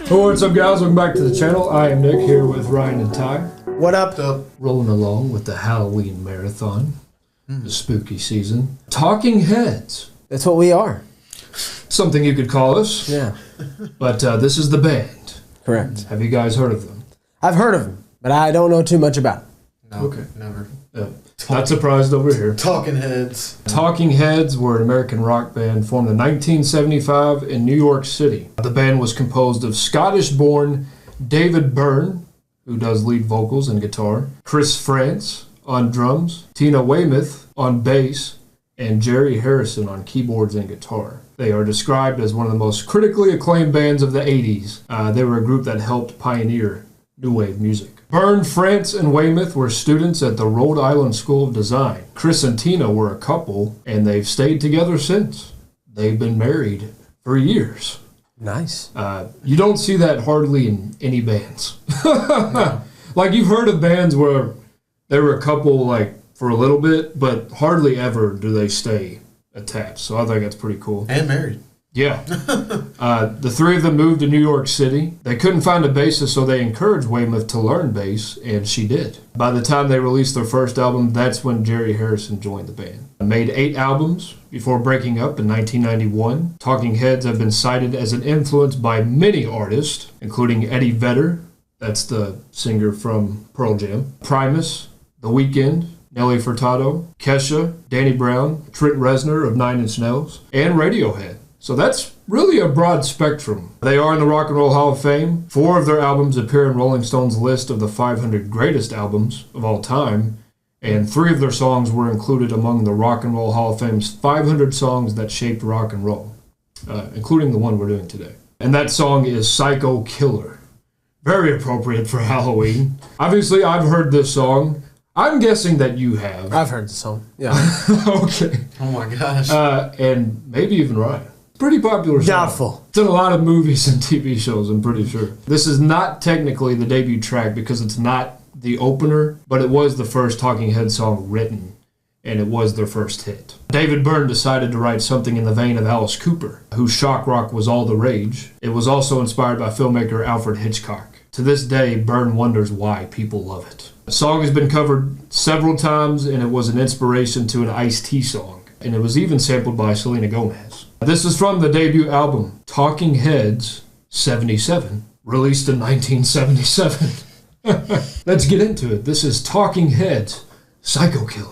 Oh, what's up, guys? Welcome back to the channel. I am Nick here with Ryan and Ty. What up? Rolling along with the Halloween marathon, the spooky season. Talking Heads. That's what we are. Something you could call us. Yeah. But this is the band. Correct. Have you guys heard of them? I've heard of them, but I don't know too much about them. No, Okay. Never. Yeah. Not surprised over here. Talking Heads. Talking Heads were an American rock band formed in 1975 in New York City. The band was composed of Scottish-born David Byrne, who does lead vocals and guitar, Chris France on drums, Tina Weymouth on bass, and Jerry Harrison on keyboards and guitar. They are described as one of the most critically acclaimed bands of the 80s. They were a group that helped pioneer new wave music. Byrne, France, and Weymouth were students at the Rhode Island School of Design. Chris and Tina were a couple, and they've stayed together since. They've been married for years. Nice. You don't see that hardly in any bands. No. Like, you've heard of bands where they were a couple, like, for a little bit, but hardly ever do they stay attached. So I think that's pretty cool. And married. Yeah. The three of them moved to New York City. They couldn't find a bassist, so they encouraged Weymouth to learn bass, and she did. By the time they released their first album, that's when Jerry Harrison joined the band. They made 8 albums before breaking up in 1991. Talking Heads have been cited as an influence by many artists, including Eddie Vedder, that's the singer from Pearl Jam, Primus, The Weeknd, Nelly Furtado, Kesha, Danny Brown, Trent Reznor of Nine Inch Nails, and Radiohead. So that's really a broad spectrum. They are in the Rock and Roll Hall of Fame. 4 of their albums appear in Rolling Stone's list of the 500 greatest albums of all time, and 3 of their songs were included among the Rock and Roll Hall of Fame's 500 songs that shaped rock and roll, including the one we're doing today. And that song is Psycho Killer. Very appropriate for Halloween. Obviously, I've heard this song. I'm guessing that you have. I've heard the song. Yeah. Okay. Oh my gosh. And maybe even Ryan. Pretty popular song. Doubtful. It's in a lot of movies and TV shows, I'm pretty sure. This is not technically the debut track because it's not the opener, but it was the first Talking Heads song written, and it was their first hit. David Byrne decided to write something in the vein of Alice Cooper, whose shock rock was all the rage. It was also inspired by filmmaker Alfred Hitchcock. To this day, Byrne wonders why people love it. The song has been covered several times, and it was an inspiration to an Ice-T song, and it was even sampled by Selena Gomez. This is from the debut album, Talking Heads 77, released in 1977. Let's get into it. This is Talking Heads, Psycho Killer.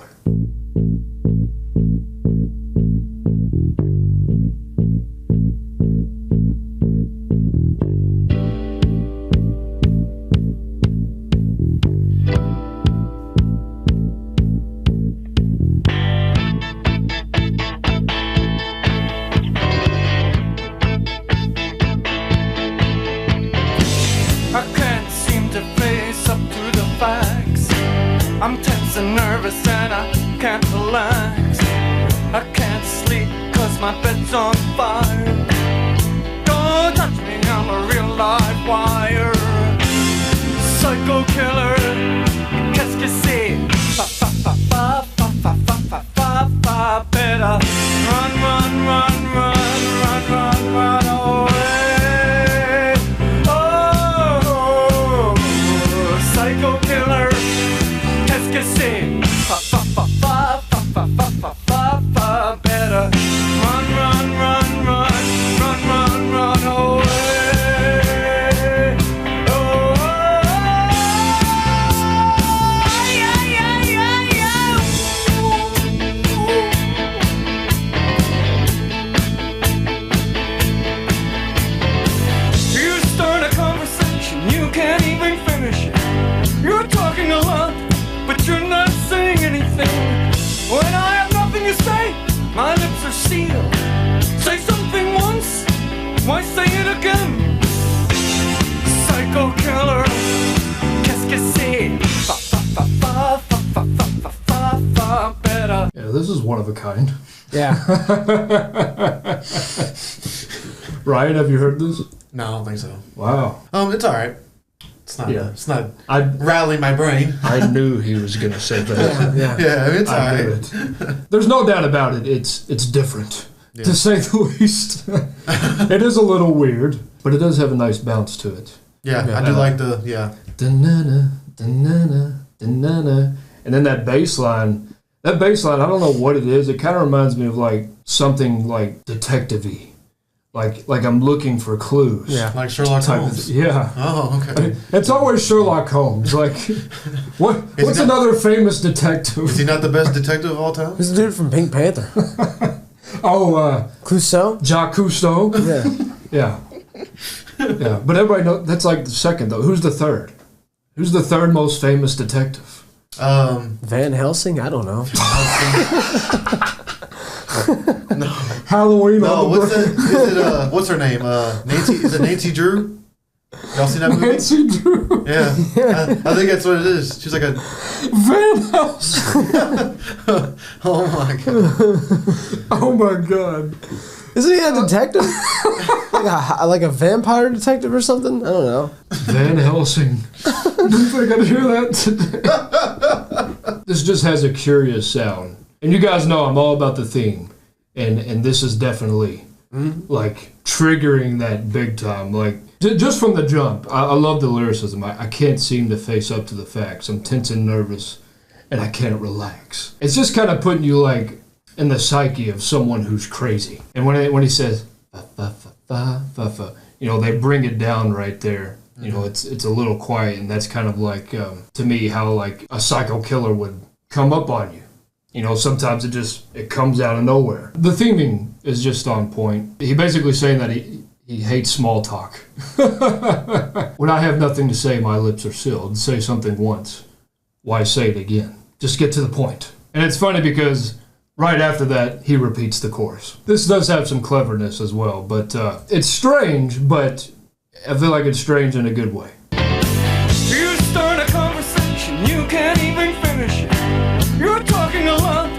I'm tense and nervous and I can't relax. I can't sleep cause my bed's on fire. Don't touch me, I'm a real live wire. Psycho killer, qu'est-ce que c'est? Fa fa fa fa fa fa fa fa fa fa. Better run, run, run, run, run, run, run away. Oh, psycho killer. Qu'est-ce que c'est? Fa fa fa fa fa fa fa fa fa. Better run, run, run, run, run, run, run away. Oh, yeah, yeah, yeah, yeah. You start a conversation, you can't even finish it. You're talking a lot, but you're not saying anything. When I have nothing to say, my lips are sealed. Say something once, why say it again? Psycho killer, qu'est-ce que c'est? Fa fa fa fa fa fa fa fa fa fa. Better. Yeah, this is one of a kind. Yeah. Ryan, have you heard this? No, I don't think so. Wow. It's all right. It's not. Yeah. It's not I rattling my brain. I knew he was going to say that. Yeah. Yeah, it's all I knew right. it. There's no doubt about it. It's different. to say the least. It is a little weird, but it does have a nice bounce to it. Yeah, I do like the Da-na-na, da-na-na, da-na-na. And then that bass line, I don't know what it is. It kind of reminds me of like something like detective-y. Like I'm looking for clues. Yeah. like Sherlock Holmes. Yeah. Oh, okay. It's always Sherlock Holmes. Like, what's another famous detective? Is he not the best detective of all time? Who's the dude from Pink Panther? Clouseau? Jacques Cousteau. Yeah. Yeah. But everybody knows that's like the second though. Who's the third? Who's the third most famous detective? Van Helsing? I don't know. Halloween. No, what's her name? Nancy. Is it Nancy Drew? Y'all seen that movie? Nancy Drew. Yeah, I think that's what it is. She's like a Van Helsing. oh my god. Oh my god. Isn't he a detective? like a vampire detective or something? I don't know. Van Helsing. Didn't think I'd hear that today. This just has a curious sound. And you guys know I'm all about the theme. And this is definitely like triggering that big time. Like just from the jump. I love the lyricism. I can't seem to face up to the facts. I'm tense and nervous and I can't relax. It's just kind of putting you like in the psyche of someone who's crazy. And when he says fa fa fa fa fa fa, you know, they bring it down right there. You know, it's a little quiet, and that's kind of like to me how like a psycho killer would come up on you. You know, sometimes it comes out of nowhere. The theming is just on point. He basically saying that he hates small talk. When I have nothing to say, my lips are sealed. Say something once, why say it again? Just get to the point. And it's funny because right after that, he repeats the chorus. This does have some cleverness as well, but it's strange, but I feel like it's strange in a good way. You start a conversation, you can't even finish it. You're talking a lot,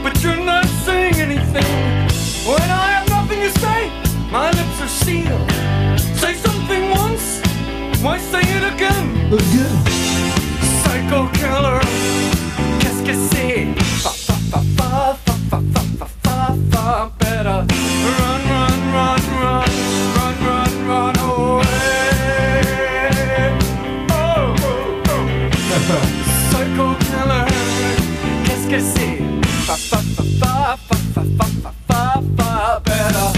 but you're not saying anything. When I have nothing to say, my lips are sealed. Say something once, why say it again? Psycho killer, qu'est-ce que c'est? Fa fa fa fa fa fa fa fa fa. Better run, run, run, run, run, run, run away. Oh, oh, oh. Psycho killer, qu'est-ce que c'est? Fa fa fa fa fa fa fa fa fa fa. Better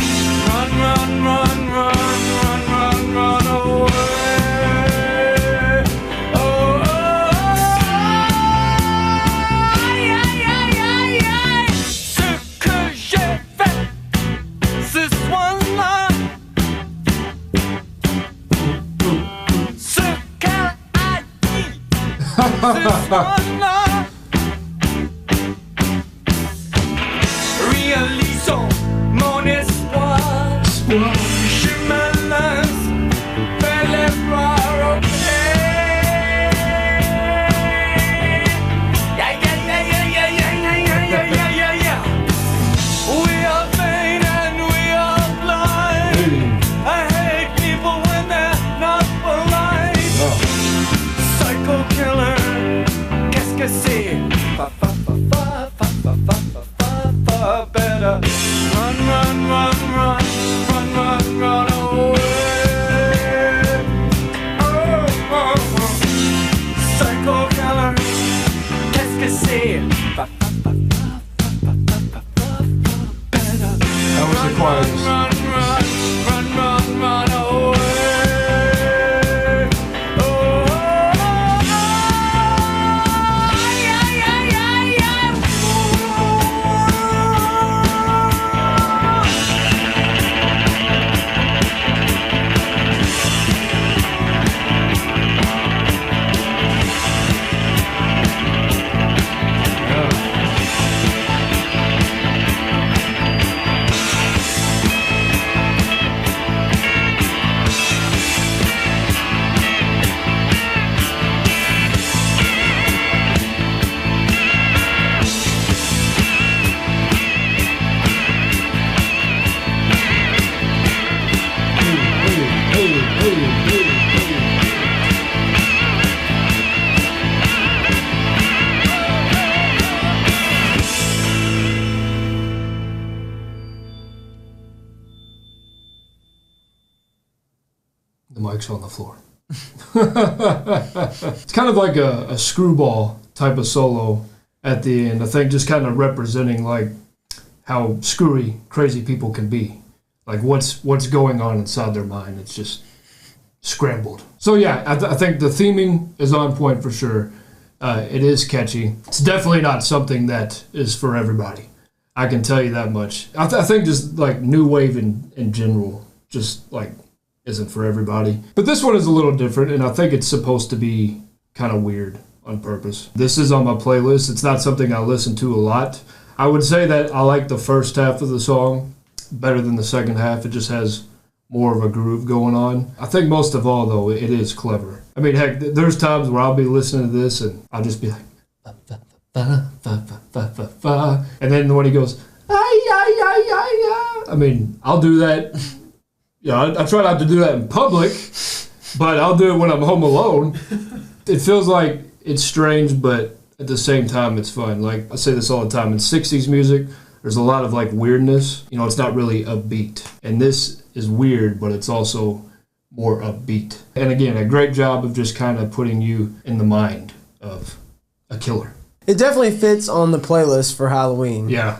run, run, run, run, run, run, run away. Oh, oh, aïe, aïe, aïe, aïe, aïe. Ce que j'ai fait ce soir-là, ce qu'elle a dit ce soir-là, réalisons mon espoir. Je me lance vers les bras, ok. Yeah, yeah, yeah, yeah, yeah, yeah, yeah, yeah, yeah, yeah, yeah. We are vain and we are blind. I hate people when they're not polite. Psycho killer, qu'est-ce que c'est? Fa fa fa fa fa fa fa fa fa fa. Better run, run, run, run, run, run, run away. Oh, oh, oh. Psycho killer, qu'est-ce que c'est? Fa fa fa fa fa fa fa fa fa. Better That was the quietest. run, run, run, run, run away. Oh, oh, oh, ay, ay, ay, ay, ay. mic's on the floor. It's kind of like a screwball type of solo at the end. I think just kind of representing like how screwy, crazy people can be. Like what's going on inside their mind. It's just scrambled. So yeah, I think the theming is on point for sure. It is catchy. It's definitely not something that is for everybody. I can tell you that much. I think just like new wave in general, just like isn't for everybody. But this one is a little different, and I think it's supposed to be kind of weird on purpose. This is on my playlist. It's not something I listen to a lot. I would say that I like the first half of the song better than the second half. It just has more of a groove going on. I think most of all, though, it is clever. I mean, heck, there's times where I'll be listening to this and I'll just be like, and then when he goes, I mean, I'll do that. I try not to do that in public, but I'll do it when I'm home alone. It feels like it's strange, but at the same time, it's fun. Like, I say this all the time. In 60s music, there's a lot of, like, weirdness. It's not really upbeat. And this is weird, but it's also more upbeat. And again, a great job of just kind of putting you in the mind of a killer. It definitely fits on the playlist for Halloween. Yeah.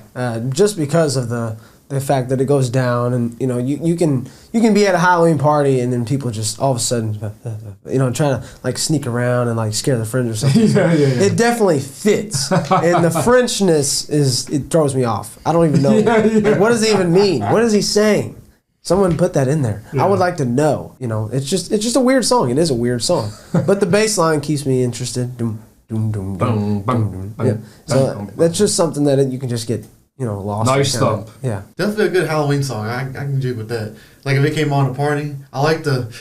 Just because of the fact that it goes down, and you can be at a Halloween party and then people just all of a sudden trying to like sneak around and like scare the friends or something. Yeah. It definitely fits, and the Frenchness it throws me off. I don't even know. Like, what does it even mean? What is he saying? Someone put that in there. Yeah. I would like to know. It's just a weird song. It is a weird song, but the bass line keeps me interested. Doom, doom, doom, doom, doom. Yeah. So that's just something that you can just get lost. Nice thump. Yeah. Definitely a good Halloween song. I can jig with that. Like if it came on a party, I like the.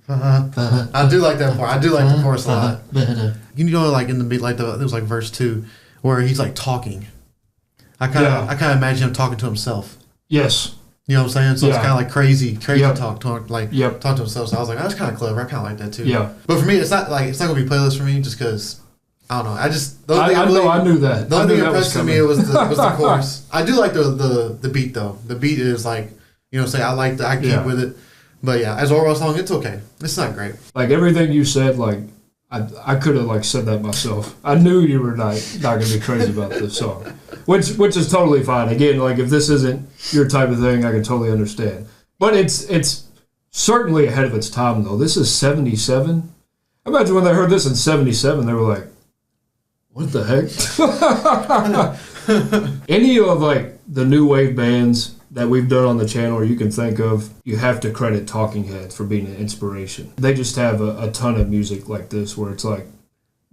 I do like that part. I do like the chorus a lot. Like in the beat, like it was like verse 2, where he's like talking. I kind of imagine him talking to himself. Yes. You know what I'm saying? So it's kind of like crazy yep. talk to himself. So I was like, that's kind of clever. I kind of like that too. Yeah. But for me, it's not gonna be playlist for me just because. I don't know. I knew that. The only thing impressed me was the chorus. I do like the beat though. The beat is like I keep with it. But yeah, as overall song, it's okay. It's not great. Like everything you said, like I could have like said that myself. I knew you were not gonna be crazy about this song, which is totally fine. Again, like if this isn't your type of thing, I can totally understand. But it's certainly ahead of its time though. This is 77. I imagine when they heard this in 77, they were like, what the heck? Any of like the new wave bands that we've done on the channel or you can think of, you have to credit Talking Heads for being an inspiration. They just have a ton of music like this where it's like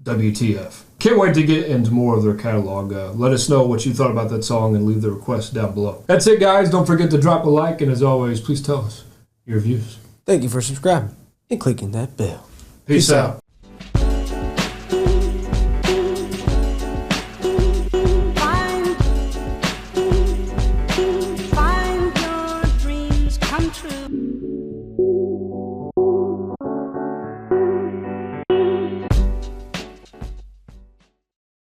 WTF. Can't wait to get into more of their catalog. Let us know what you thought about that song and leave the request down below. That's it, guys. Don't forget to drop a like, and as always, please tell us your views. Thank you for subscribing and clicking that bell. Peace out.